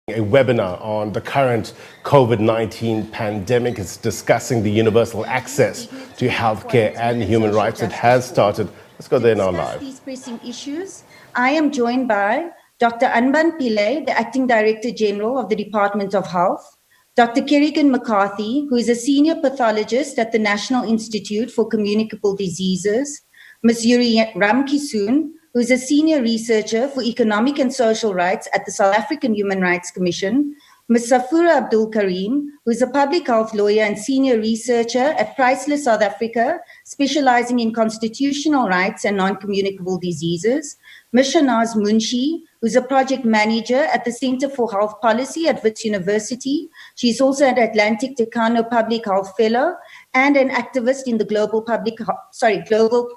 A webinar on the current COVID-19 pandemic. Is discussing the universal access to healthcare and human rights. It has started. Let's go there now live. These pressing issues, I am joined by Dr. Anban Pillay, the Acting Director General of the Department of Health, Dr. Kerrigan McCarthy, who is a Senior Pathologist at the National Institute for Communicable Diseases, Ms. Yuri Ramkisoon, who is a Senior Researcher for Economic and Social Rights at the South African Human Rights Commission, Ms. Safura Abdul Karim, who is a public health lawyer and Senior Researcher at Priceless South Africa, specializing in constitutional rights and non-communicable diseases, Ms. Shanaz Munshi, who is a project manager at the Center for Health Policy at Wits University. She's also an Atlantic Decano Public Health Fellow and an activist in the Global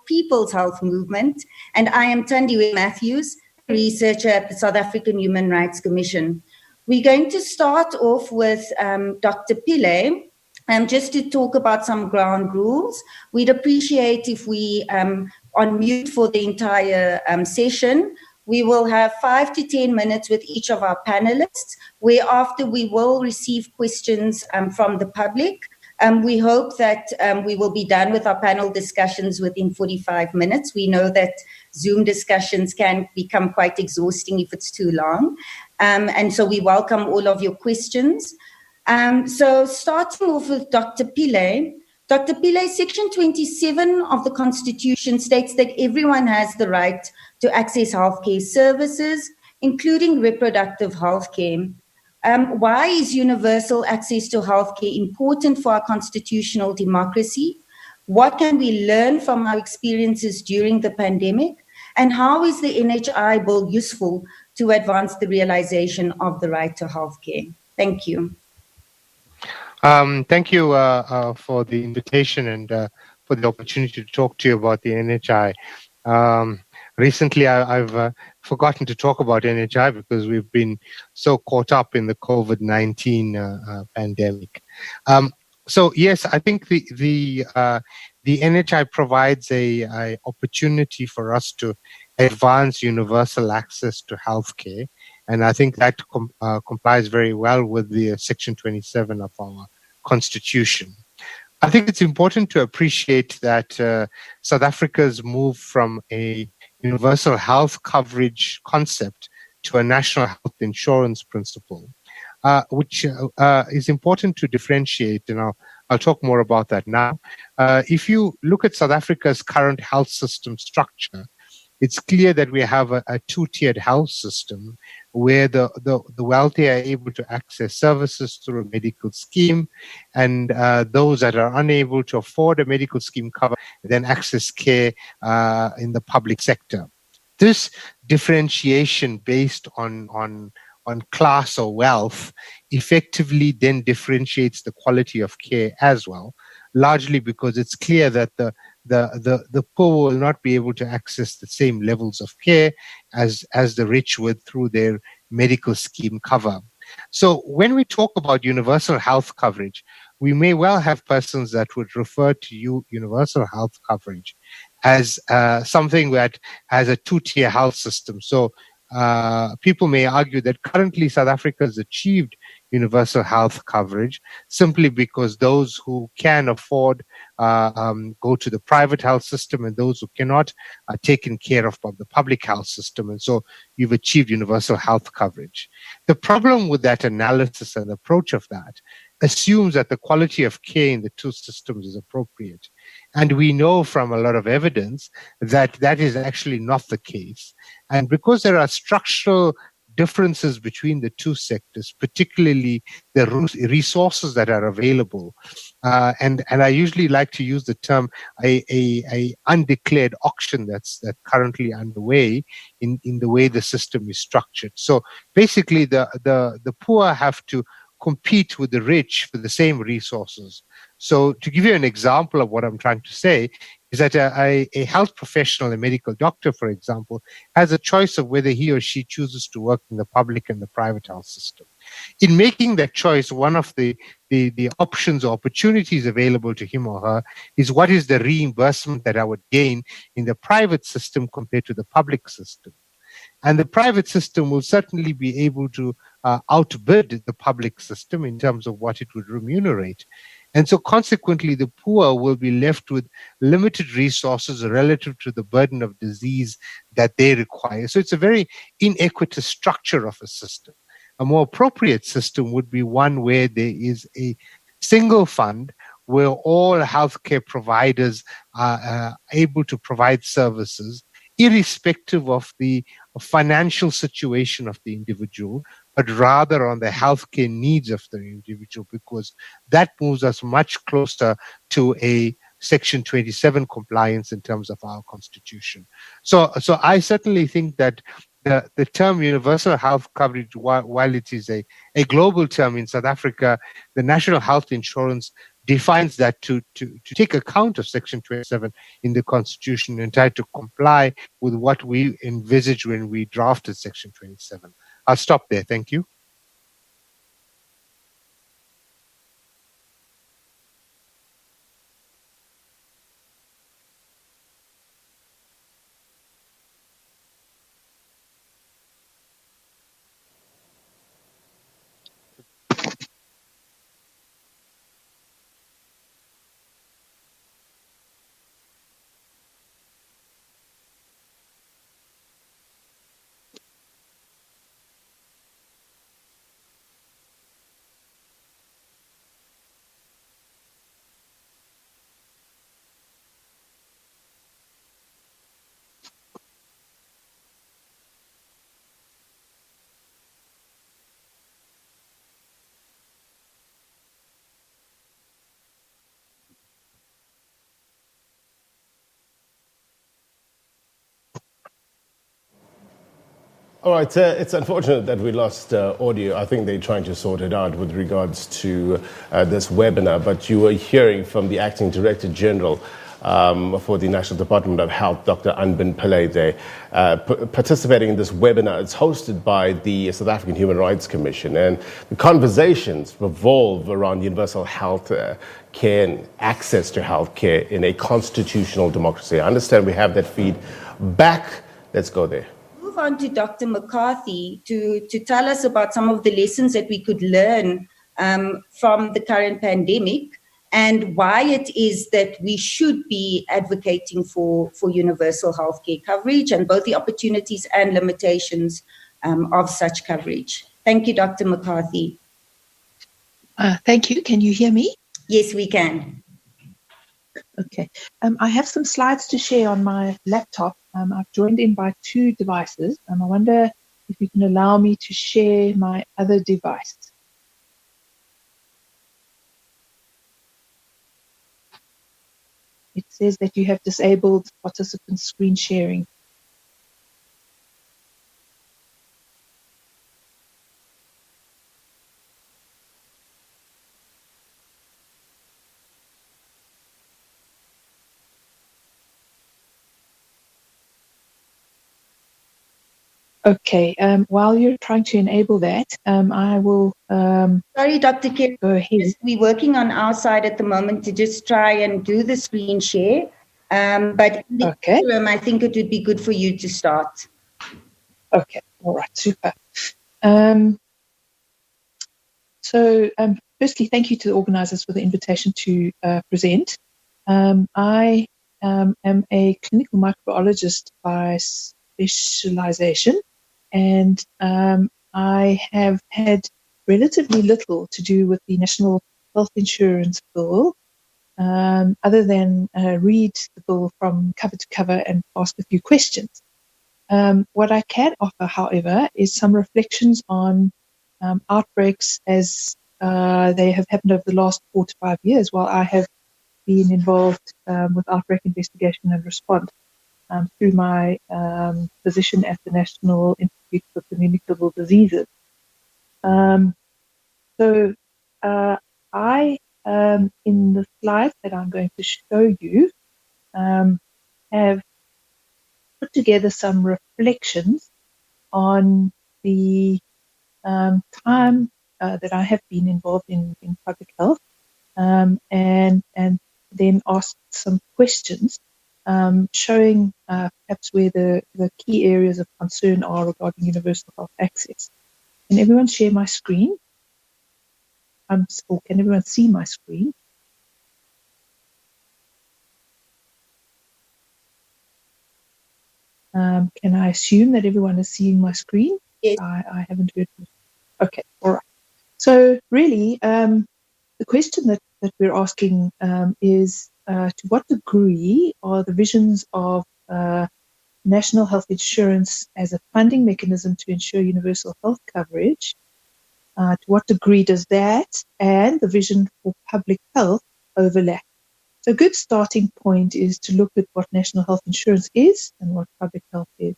People's Health Movement. And I am Tandiwe Matthews, a researcher at the South African Human Rights Commission. We're going to start off with Dr. Pillay, just to talk about some ground rules. We'd appreciate if we on mute for the entire session. We will have 5 to 10 minutes with each of our panelists, whereafter we will receive questions from the public. We hope that we will be done with our panel discussions within 45 minutes. We know that Zoom discussions can become quite exhausting if it's too long. And so we welcome all of your questions. So starting off with Dr. Pillay. Dr. Pillay, Section 27 of the Constitution states that everyone has the right to access healthcare services, including reproductive healthcare. Why is universal access to healthcare important for our constitutional democracy? What can we learn from our experiences during the pandemic? And how is the NHI bill useful to advance the realization of the right to healthcare? Thank you. Thank you for the invitation and for the opportunity to talk to you about the NHI. Recently, I've forgotten to talk about NHI because we've been so caught up in the COVID-19 pandemic. So yes, I think the NHI provides a opportunity for us to advance universal access to healthcare, and I think that complies very well with the Section 27 of our Constitution. I think it's important to appreciate that South Africa's move from a universal health coverage concept to a national health insurance principle, which is important to differentiate, and I'll talk more about that now. If you look at South Africa's current health system structure, it's clear that we have a two-tiered health system where the wealthy are able to access services through a medical scheme, and those that are unable to afford a medical scheme cover then access care in the public sector. This differentiation based on class or wealth effectively then differentiates the quality of care as well, largely because it's clear that the poor will not be able to access the same levels of care as the rich would through their medical scheme cover. So when we talk about universal health coverage, we may well have persons that would refer to universal health coverage as something that has a two-tier health system. So people may argue that currently South Africa has achieved universal health coverage simply because those who can afford go to the private health system, and those who cannot are taken care of by the public health system. And so you've achieved universal health coverage. The problem with that analysis and approach of that assumes that the quality of care in the two systems is appropriate. And we know from a lot of evidence that that is actually not the case. And because there are structural differences between the two sectors, particularly the resources that are available, and I usually like to use the term a undeclared auction that's currently underway in the way the system is structured. So basically, the poor have to compete with the rich for the same resources. So to give you an example of what I'm trying to say is that a health professional, a medical doctor, for example, has a choice of whether he or she chooses to work in the public and the private health system. In making that choice, one of the options or opportunities available to him or her is what is the reimbursement that I would gain in the private system compared to the public system. And the private system will certainly be able to outbid the public system in terms of what it would remunerate. And so consequently, the poor will be left with limited resources relative to the burden of disease that they require. So it's a very inequitable structure of a system. A more appropriate system would be one where there is a single fund where all healthcare providers are able to provide services, irrespective of the financial situation of the individual, but rather on the healthcare needs of the individual, because that moves us much closer to a Section 27 compliance in terms of our constitution. So I certainly think that the term universal health coverage, while it is a global term in South Africa, the National Health Insurance defines that to take account of Section 27 in the Constitution and try to comply with what we envisaged when we drafted Section 27. I'll stop there. Thank you. All right, it's unfortunate that we lost audio. I think they're trying to sort it out with regards to this webinar, but you were hearing from the Acting Director General for the National Department of Health, Dr. Anbin Pillay, there, participating in this webinar. It's hosted by the South African Human Rights Commission, and the conversations revolve around universal health care and access to health care in a constitutional democracy. I understand we have that feed back. Let's go there. Move on to Dr. McCarthy to tell us about some of the lessons that we could learn from the current pandemic and why it is that we should be advocating for universal healthcare coverage and both the opportunities and limitations of such coverage. Thank you, Dr. McCarthy. Thank you. Can you hear me? Yes, we can. Okay. I have some slides to share on my laptop. I've joined in by two devices. I wonder if you can allow me to share my other device. It says that you have disabled participant screen sharing. Okay, while you're trying to enable that, I will Sorry, Dr. Kerry, go ahead. we're working on our side at the moment to just try and do the screen share. But in the interim, I think it would be good for you to start. Okay, all right, super. Firstly, thank you to the organisers for the invitation to present. I am a clinical microbiologist by specialization, and I have had relatively little to do with the National Health Insurance Bill, other than read the bill from cover to cover and ask a few questions. What I can offer, however, is some reflections on outbreaks as they have happened over the last 4 to 5 years, while I have been involved with outbreak investigation and response through my position at the National Institute for Communicable Diseases. I, in the slides that I'm going to show you, have put together some reflections on the time that I have been involved in public health, and then asked some questions showing perhaps where the key areas of concern are regarding universal health access. Can everyone share my screen? Or can everyone see my screen? Can I assume that everyone is seeing my screen? Yes. I haven't heard. Okay, all right. So really, the question that we're asking is to what degree are the visions of national health insurance as a funding mechanism to ensure universal health coverage, to what degree does that and the vision for public health overlap? So a good starting point is to look at what national health insurance is and what public health is.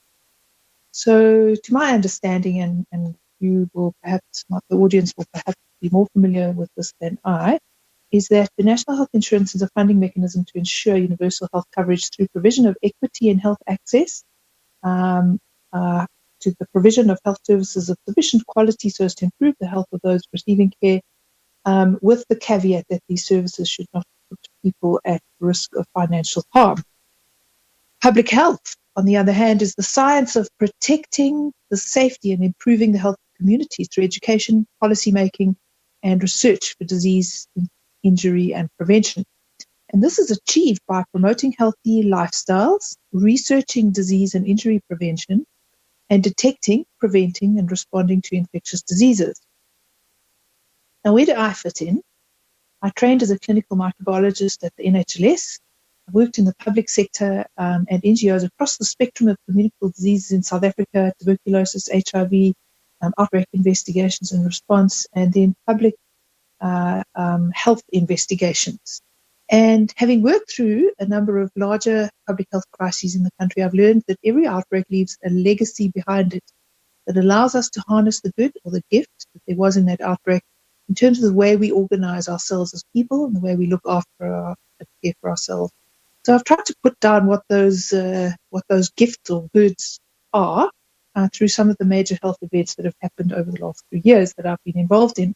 So to my understanding, and you will perhaps, the audience will perhaps be more familiar with this than I, is that the national health insurance is a funding mechanism to ensure universal health coverage through provision of equity and health access, to the provision of health services of sufficient quality so as to improve the health of those receiving care, with the caveat that these services should not put people at risk of financial harm. Public health, on the other hand, is the science of protecting the safety and improving the health of communities through education, policy making, and research for disease, injury, and prevention. And this is achieved by promoting healthy lifestyles, researching disease and injury prevention, and detecting, preventing, and responding to infectious diseases. Now, where do I fit in? I trained as a clinical microbiologist at the NHLS. I worked in the public sector and NGOs across the spectrum of communicable diseases in South Africa, tuberculosis, HIV, outbreak investigations and response, and then public health investigations. And having worked through a number of larger public health crises in the country, I've learned that every outbreak leaves a legacy behind it that allows us to harness the good or the gift that there was in that outbreak in terms of the way we organize ourselves as people and the way we look after and care for ourselves. So I've tried to put down what those gifts or goods are through some of the major health events that have happened over the last few years that I've been involved in.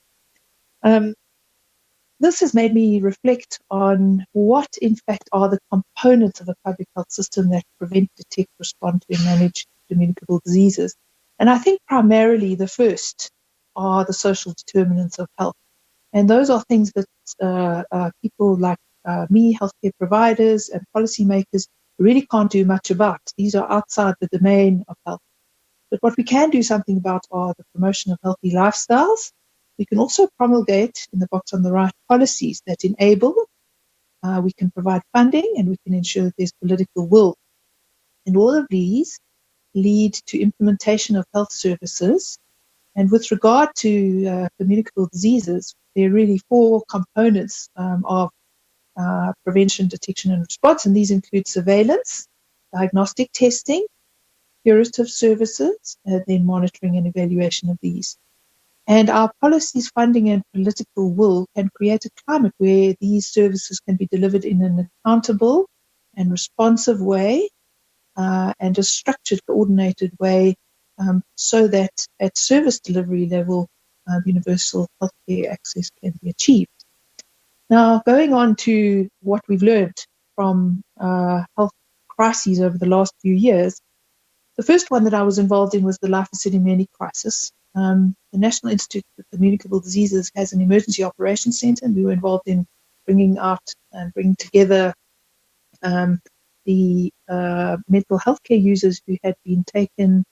This has made me reflect on what, in fact, are the components of a public health system that prevent, detect, respond to, and manage communicable diseases. And I think primarily the first are the social determinants of health. And those are things that people like me, healthcare providers and policymakers really can't do much about. These are outside the domain of health. But what we can do something about are the promotion of healthy lifestyles. We can also promulgate, in the box on the right, policies that enable. We can provide funding and we can ensure that there's political will. And all of these lead to implementation of health services. And with regard to communicable diseases, there are really four components of prevention, detection, and response. And these include surveillance, diagnostic testing, curative services, then monitoring and evaluation of these. And our policies, funding, and political will can create a climate where these services can be delivered in an accountable and responsive way and a structured, coordinated way so that at service delivery level, universal healthcare access can be achieved. Now, going on to what we've learned from health crises over the last few years, the first one that I was involved in was the Listeria crisis. The National Institute for Communicable Diseases has an emergency operations center, and we were involved in bringing out and bringing together the mental health care users who had been taken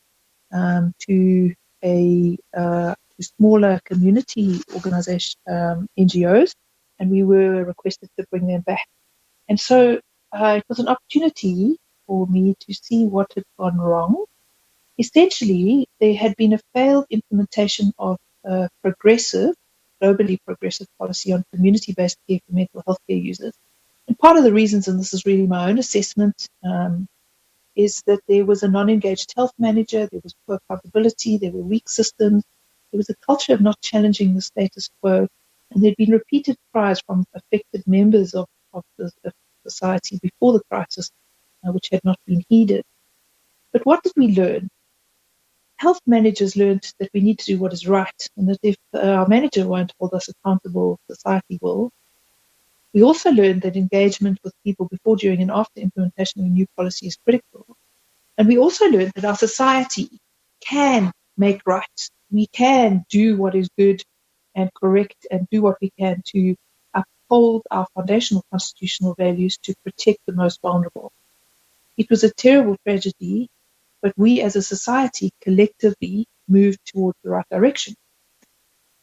to smaller community organization NGOs, and we were requested to bring them back. And so it was an opportunity for me to see what had gone wrong. Essentially, there had been a failed implementation of a globally progressive policy on community-based care for mental health care users. And part of the reasons, and this is really my own assessment, is that there was a non-engaged health manager, there was poor accountability, there were weak systems, there was a culture of not challenging the status quo, and there had been repeated cries from affected members of the society before the crisis, which had not been heeded. But what did we learn? Health managers learned that we need to do what is right, and that if our manager won't hold us accountable, society will. We also learned that engagement with people before, during, and after implementation of a new policy is critical. And we also learned that our society can make right. We can do what is good and correct and do what we can to uphold our foundational constitutional values to protect the most vulnerable. It was a terrible tragedy, but we as a society collectively moved towards the right direction.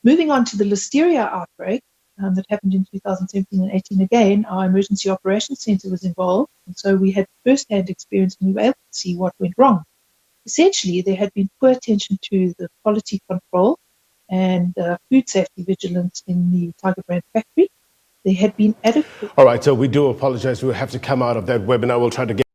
Moving on to the Listeria outbreak that happened in 2017 and 18 again, our Emergency Operations Centre was involved, and so we had first-hand experience and we were able to see what went wrong. Essentially, there had been poor attention to the quality control and food safety vigilance in the Tiger Brand factory. There had been adequate... All right, so we do apologize. We'll have to come out of that webinar. We'll try to get